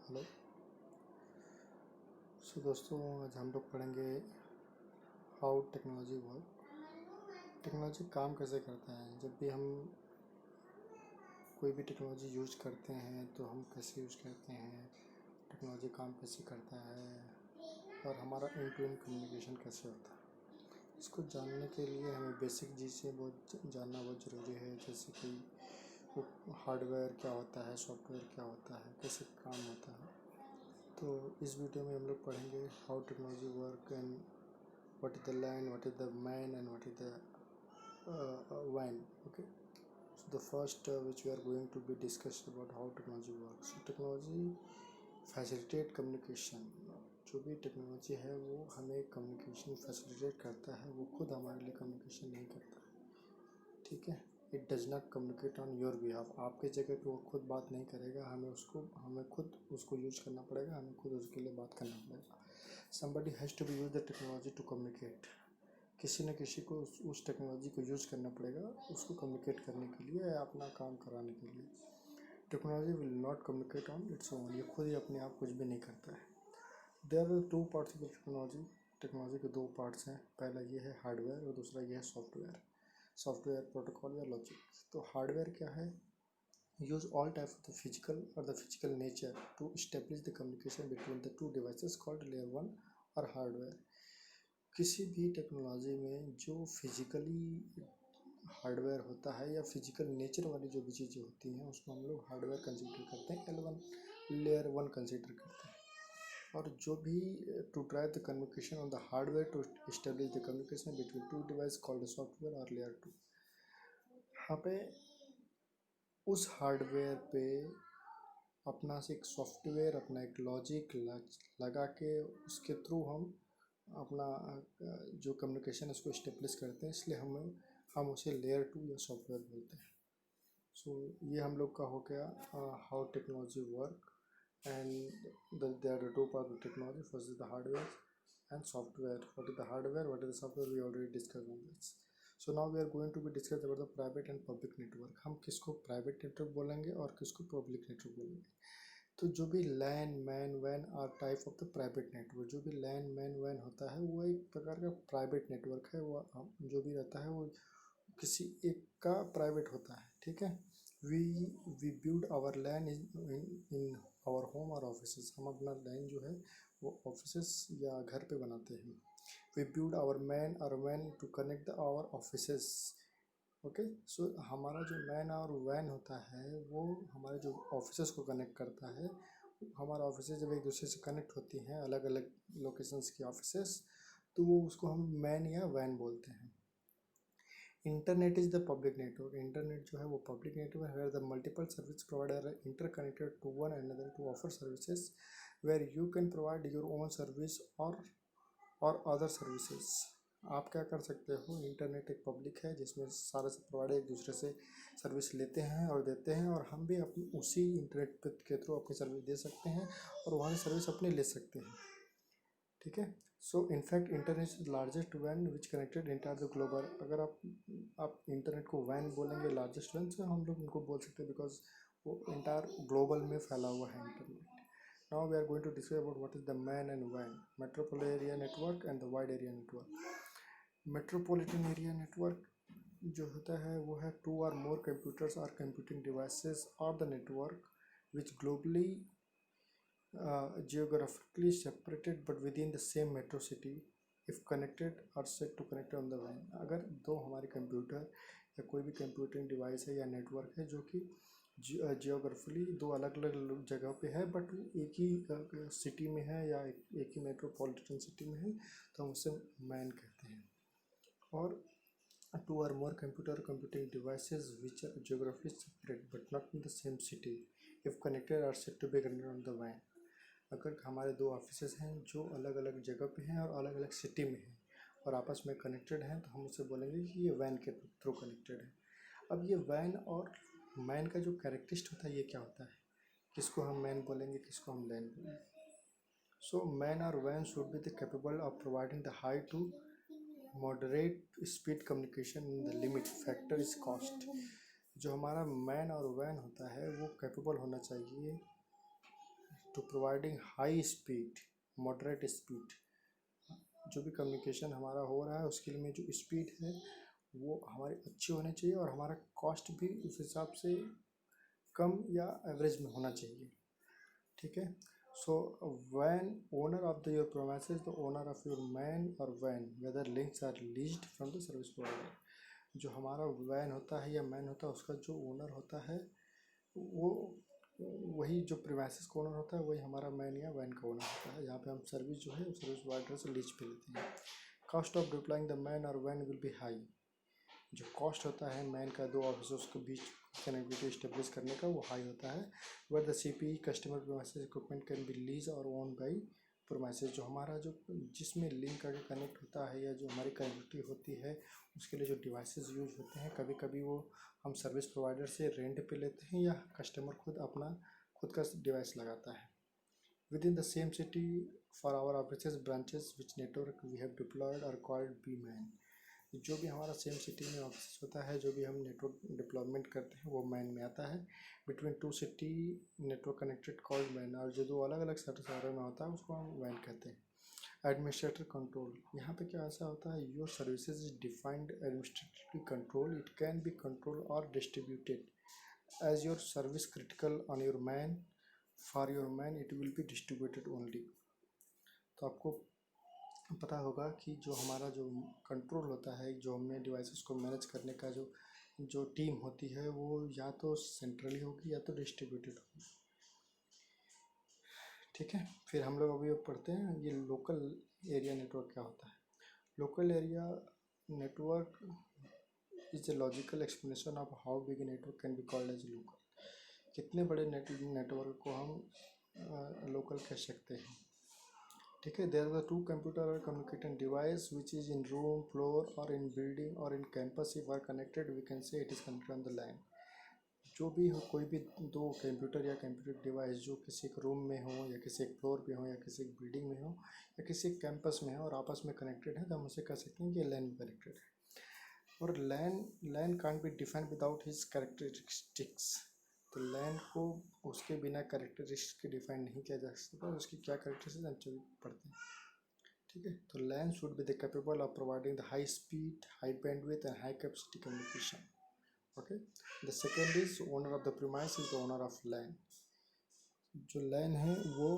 Hello. दोस्तों, आज हम लोग पढ़ेंगे हाउ टेक्नोलॉजी वर्क। टेक्नोलॉजी काम कैसे करता है। जब भी हम कोई भी टेक्नोलॉजी यूज करते हैं तो हम कैसे यूज करते हैं, टेक्नोलॉजी काम कैसे करता है और हमारा एंड टू एंड कम्युनिकेशन कैसे होता है। इसको जानने के लिए हमें बेसिक चीज़ें बहुत जानना बहुत ज़रूरी है, जैसे कि हार्डवेयर क्या होता है, सॉफ्टवेयर क्या होता है, कैसे काम होता है। तो इस वीडियो में हम लोग पढ़ेंगे how technology work and what is the line, what is the man, and what is the wine. Okay, so the first which we are going to be discussed about how technology works. So technology facilitate communication. जो भी technology है वो हमें communication facilitate करता है, वो खुद हमारे लिए कम्युनिकेशन नहीं करता है। ठीक है, it does not communicate on your behalf. आपके जगह पे वो खुद बात नहीं करेगा, हमें खुद उसको यूज करना पड़ेगा, हमें खुद उसके लिए बात करना पड़ेगा। somebody has to be use the technology to communicate. किसी न किसी को उस टेक्नोलॉजी को यूज करना पड़ेगा उसको कम्युनिकेट करने के लिए या अपना काम कराने के लिए। Technology will not communicate on its own, ये खुद ही अपने आप कुछ भी नहीं करता है। There are two parts of the technology. Technology के दो पार्ट्स हैं, पहला ये है हार्डवेयर और दूसरा ये है सॉफ्टवेयर। सॉफ्टवेयर, प्रोटोकॉल या लॉजिक। तो हार्डवेयर क्या है? use all types of the physical or the physical nature to establish the communication between the two devices called layer 1 और हार्डवेयर। किसी भी टेक्नोलॉजी में जो फिजिकली हार्डवेयर होता है या फिजिकल नेचर वाली जो भी चीज़ें होती हैं उसको हम लोग हार्डवेयर कंसीडर करते हैं, L1 लेयर 1 कंसीडर करते हैं। और जो भी to drive the communication on the hardware to establish the communication between two device called software और लेयर 2। यहाँ पे उस हार्डवेयर पे अपना से एक सॉफ्टवेयर, अपना एक लॉजिक लगा के उसके थ्रू हम अपना जो कम्युनिकेशन उसको इस्टेब्लिश करते हैं, इसलिए हम उसे लेयर 2 या सॉफ्टवेयर बोलते हैं। सो ये हम लोग का हो गया how technology work and there are two part of technology. First is the hardware and software. What is the hardware, what is the software, we already discuss on this. So now we are going to be discuss about the private and public network. हम किसको private network बोलेंगे और किसको public network बोलेंगे। तो जो भी LAN, MAN, वैन are type of the private network. जो भी लैन, मैन, वैन होता है वो एक प्रकार का प्राइवेट नेटवर्क है। वो जो भी रहता है वो किसी एक का प्राइवेट होता है। ठीक है, we build our LAN in our home और ऑफिसेस। हम अपना लैन जो है वो ऑफिसेस या घर पे बनाते हैं। वी बिल्ड आवर मैन और वैन to connect our offices. Okay, so हमारा जो मैन और वैन होता है वो हमारे जो ऑफिसेस को कनेक्ट करता है। हमारा ऑफिसेस जब एक दूसरे से कनेक्ट होती हैं, अलग अलग लोकेशंस की ऑफिसेस, तो वो उसको हम मैन या वैन बोलते हैं। Internet is the public network. Internet जो है वो पब्लिक नेटवर्क है, where the multiple service provider are interconnected to one another to offer services, where you can provide your own service और अदर सर्विसेज। आप क्या कर सकते हो, इंटरनेट एक पब्लिक है जिसमें सारे प्रोवाइडर एक दूसरे से सर्विस लेते हैं और देते हैं, और हम भी अपनी उसी इंटरनेट के थ्रू अपनी सर्विस दे सकते हैं और वहाँ से सर्विस अपनी ले सकते हैं। ठीक है, so in fact internet is largest वैन which connected entire the global. अगर आप इंटरनेट को वैन बोलेंगे, लार्जेस्ट वैन, से हम लोग उनको बोल सकते हैं बिकॉज वो इंटायर ग्लोबल में फैला हुआ है internet. Now we are going to discuss about what is the MAN and WAN, metropolitan area network and the wide area network. Metropolitan area network जो होता है वो है two or more computers or computing devices or the network which globally geographically separated but within the same metro city if connected are said to connect on the WAN. अगर दो हमारे computer या कोई भी कंप्यूटिंग डिवाइस है या network है जो कि जियोग्राफिकली दो अलग अलग जगह पे है बट एक ही सिटी में है या एक ही मेट्रोपॉलिटन सिटी में है, तो हम उसे मैन कहते हैं। और two or more computing devices which are geographically separate but not in the same city if connected are said to be connected on the WAN. अगर हमारे दो ऑफिसेस हैं जो अलग अलग जगह पे हैं और अलग अलग सिटी में हैं और आपस में कनेक्टेड हैं, तो हम उसे बोलेंगे कि ये वैन के थ्रू कनेक्टेड है। अब ये वैन और मैन का जो कैरेक्टरिस्ट होता है ये क्या होता है, किसको हम मैन बोलेंगे, किसको हम लैन बोलेंगे। सो मैन और वैन should be the capable of providing the high to moderate speed communication in the limit factor is cost. जो हमारा मैन और वैन होता है वो कैपेबल होना चाहिए to providing high speed, moderate speed. जो भी कम्युनिकेशन हमारा हो रहा है उसके लिए जो स्पीड है वो हमारी अच्छी होनी चाहिए और हमारा कॉस्ट भी उस हिसाब से कम या एवरेज में होना चाहिए। ठीक है। So when owner of the your premises, the owner of your MAN और वैन whether links are leased from the service provider. जो हमारा वैन होता है या मैन होता है उसका जो ओनर होता है वो वही जो प्रीमाइसेस का ओनर होता है वही हमारा मैन या वैन का ओनर होता है। यहाँ पे हम सर्विस जो है सर्विस प्रोवाइडर से लीज पे लेते हैं। Cost of deploying the man और वैन विल बी हाई। जो कॉस्ट होता है मैन का दो ऑफिसर्स के बीच कनेक्टिविटी इस्टेब्लिश करने का वो हाई होता है। Where the CPE customer premises equipment can be lease और ओन बाई प्रीमाइसेस। जो हमारा जो जिसमें लिंक करके कनेक्ट होता है या जो हमारी कनेक्टिविटी होती है उसके लिए जो डिवाइसेस यूज होते हैं कभी कभी वो हम सर्विस प्रोवाइडर से रेंट पे लेते हैं या कस्टमर खुद का डिवाइस लगाता है। Within the same city for our offices branches which network we have deployed are called be MAN. जो भी हमारा सेम सिटी में ऑफिस होता है जो भी हम नेटवर्क डिप्लॉयमेंट करते हैं वो मैन में आता है। Between two city network connected called man. और जो दो अलग अलग शहरों में होता है उसको हम वैन कहते हैं। एडमिनिस्ट्रेटर कंट्रोल, यहाँ पे क्या ऐसा होता है, your services is defined administrative control, it can be control or distributed as your service critical on your MAN, for your MAN it will be distributed only. तो आपको पता होगा कि जो हमारा जो कंट्रोल होता है, जो हमने डिवाइसेस को मैनेज करने का जो टीम होती है वो या तो सेंट्रली होगी या तो डिस्ट्रीब्यूटेड होगी। ठीक है। फिर हम लोग अभी पढ़ते हैं ये लोकल एरिया नेटवर्क क्या होता है। Local area network is a logical explanation of how big network can be called as local. कितने बड़े नेटवर्क को हम लोकल कह सकते हैं। ठीक है। There are two computer or communicating device which is in room, floor or in building or in campus if are connected we can say it is connected on the LAN. जो भी हो, कोई भी दो कंप्यूटर या computer device जो किसी एक रूम में हो या किसी एक फ्लोर पे हो या किसी एक बिल्डिंग में हो या किसी एक कैंपस में हो और आपस में कनेक्टेड है तो हम उसे कह सकते हैं कि लैन में कनेक्टेड है। और LAN can't be defined without his characteristics. तो लैन को उसके बिना कैरेक्टरिस्टिक्स के डिफाइन नहीं किया जा सकता, उसकी क्या कैरेक्टरिस्टिक्स हम चलिए पढ़ते हैं। ठीक है। तो LAN should be the capable of providing the high speed, high bandwidth and high capacity communication. Okay. The second is owner of the premise is the owner of LAN. जो लैन है वो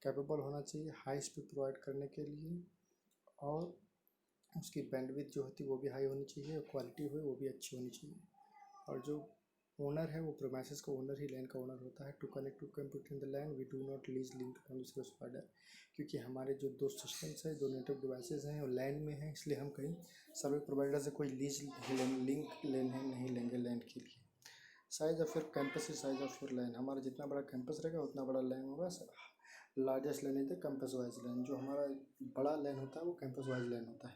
कैपेबल होना चाहिए high speed provide करने के लिए और उसकी बैंडविड्थ जो होती है वो भी हाई होनी चाहिए और क्वालिटी हो वो भी अच्छी होनी चाहिए। और जो ओनर है वो प्रीमाइसेस का ओनर ही लैन का ओनर होता है। To connect to computer in the LAN we do not lease link from service provider. क्योंकि हमारे जो दो सिस्टम्स हैं, दो नेटवर्क डिवाइसेस हैं वो लैन में हैं, इसलिए हम कहीं सर्विस प्रोवाइडर से कोई लीज लिंक लेने नहीं लेंगे लैन के लिए। Size of your campus is size of your LAN. हमारा जितना बड़ा कैंपस रहेगा उतना बड़ा लैन होगा। Largest LAN is the campus wise LAN. जो हमारा बड़ा लैन होता है वो कैंपस वाइज लैन होता है।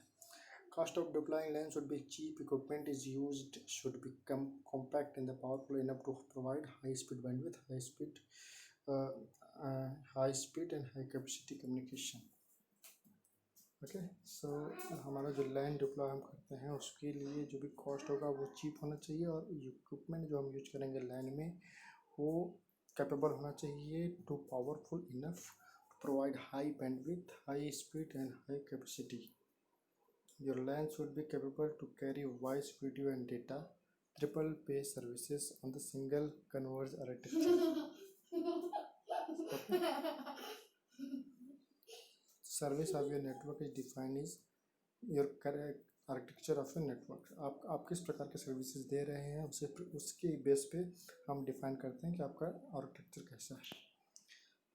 Cost of deploying LAN should be cheap. Equipment is used should be compact and powerful enough to provide high speed bandwidth, high speed and high capacity communication. Okay. So हमारा जो लैन deploy हम करते हैं उसके लिए जो भी कॉस्ट होगा वो चीप होना चाहिए और इक्विपमेंट जो हम यूज करेंगे लैन में वो कैपेबल होना चाहिए to powerful enough to provide high bandwidth, high speed and high capacity. Your LAN should be capable to carry voice, video and data, triple pay services on the single converged architecture. Okay. Service of your network is defined as your architecture of your network. आप किस प्रकार के services दे रहे हैं उसके base पे हम define करते हैं कि आपका आर्किटेक्चर कैसा है।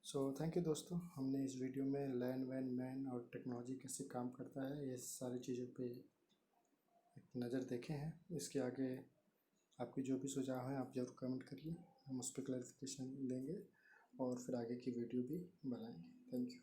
सो थैंक यू दोस्तों, हमने इस वीडियो में लैन वैन मैन और टेक्नोलॉजी कैसे काम करता है ये सारी चीज़ों पे एक नज़र देखे हैं। इसके आगे आपकी जो भी सुझाव हैं आप ज़रूर कमेंट करिए, हम उस पर क्लैरिफिकेशन देंगे और फिर आगे की वीडियो भी बनाएंगे। Thank you.